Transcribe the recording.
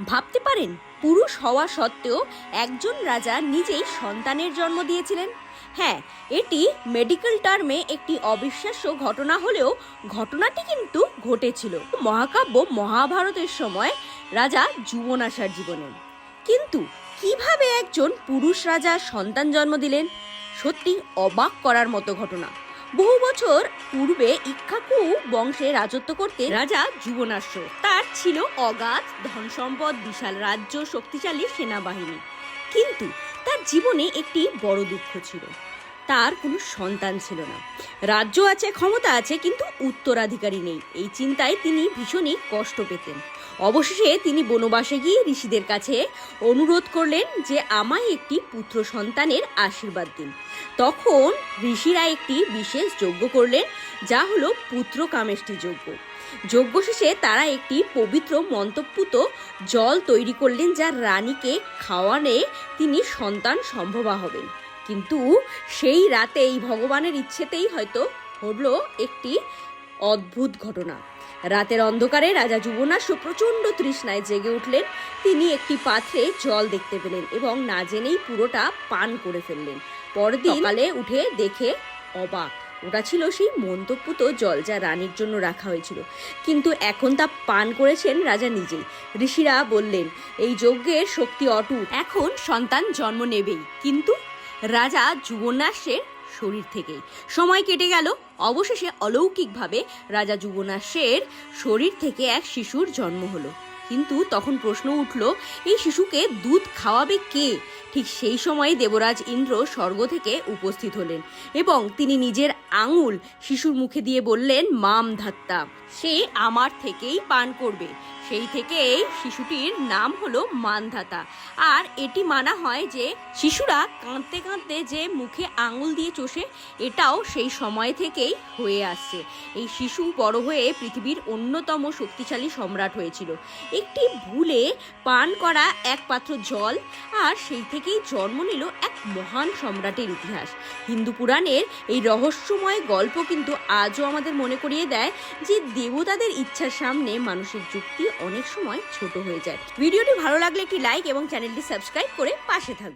ভাবতে পারেন, পুরুষ হওয়া সত্ত্বেও একজন রাজা নিজেই সন্তানের জন্ম দিয়েছিলেন। হ্যাঁ, এটি মেডিকেল টার্মে একটি অবিশ্বাস্য ঘটনা হলেও ঘটনাটি কিন্তু ঘটেছিল মহাকাব্য মহাভারতের সময় রাজা যুবনাশার জীবনে। কিন্তু কিভাবে একজন পুরুষ রাজা সন্তান জন্ম দিলেন, সত্যি অবাক করার মতো ঘটনা। বহু বছর পূর্বে ইক্ষ্বাকু বংশে রাজত্ব করতে রাজা যুবনাশ্য। তার ছিল অগাধ ধন সম্পদ, বিশাল রাজ্য, শক্তিশালী সেনাবাহিনী। কিন্তু তার জীবনে একটি বড় দুঃখ ছিল, তার কোনো সন্তান ছিল না। রাজ্য আছে, ক্ষমতা আছে, কিন্তু উত্তরাধিকারী নেই। এই চিন্তায় তিনি ভীষণই কষ্ট পেতেন। অবশেষে তিনি বনবাসে গিয়ে ঋষিদের কাছে অনুরোধ করলেন যে আমায় একটি পুত্র সন্তানের আশীর্বাদ দিন। তখন ঋষিরা একটি বিশেষ যজ্ঞ করলেন, যা হলো পুত্র কামেষ্টি যজ্ঞ। যজ্ঞ শেষে তারা একটি পবিত্র মন্ত্রপুত জল তৈরি করলেন, যা রানীকে খাওয়ালে তিনি সন্তান সম্ভবা হবেন। কিন্তু সেই রাতেই ভগবানের ইচ্ছেতেই হয়তো হলো একটি অদ্ভুত ঘটনা। রাতের অন্ধকারে রাজা যুবনাশ্য প্রচণ্ড তৃষ্ণায় জেগে উঠলেন। তিনি একটি পাত্রে জল দেখতে পেলেন এবং না জেনেই পুরোটা পান করে ফেললেন। পরদিন সকালে উঠে দেখে অবাক, ওটা ছিল সেই মন্ত্রপুত জল যা রানীর জন্য রাখা হয়েছিল। কিন্তু এখন তা পান করেছেন রাজা নিজেই। ঋষিরা বললেন, এই যজ্ঞের শক্তি অটুট, এখন সন্তান জন্ম নেবেই, কিন্তু রাজা যুবনাশ্বের শরীর থেকেই। সময় কেটে গেল। অবশেষে অলৌকিকভাবে রাজা যুবনাশ্বের শরীর থেকে এক শিশুর জন্ম হলো। কিন্তু তখন প্রশ্ন উঠল, এই শিশুকে দুধ খাওয়াবে কে? ঠিক সেই সময় দেবরাজ ইন্দ্র স্বর্গ থেকে উপস্থিত হলেন এবং তিনি নিজের আঙুল শিশুর মুখে দিয়ে বললেন, মাম ধাত্তা, সে আমার থেকেই পান করবে। সেই থেকেই শিশুটির নাম হলো মানধাতা। আর এটি মানা হয় যে শিশুরা কাঁদতে কাঁদতে যে মুখে আঙুল দিয়ে চষে, এটাও সেই সময় থেকেই হয়ে আসছে। এই শিশু বড় হয়ে পৃথিবীর অন্যতম শক্তিশালী সম্রাট হয়েছিল একটি ভুলে পান করা এক পাত্র জল, আর সেই থেকেই জন্ম নিল এক মহান সম্রাটের ইতিহাস। হিন্দু পুরাণের এই রহস্যময় গল্প কিন্তু আজও আমাদের মনে করিয়ে দেয় যে দেবতাদের ইচ্ছার সামনে মানুষের যুক্তি অনেক সময় ছোট হয়ে যায়। ভিডিওটি ভালো লাগলে একটি লাইক এবং চ্যানেলটি সাবস্ক্রাইব করে পাশে থাকবে।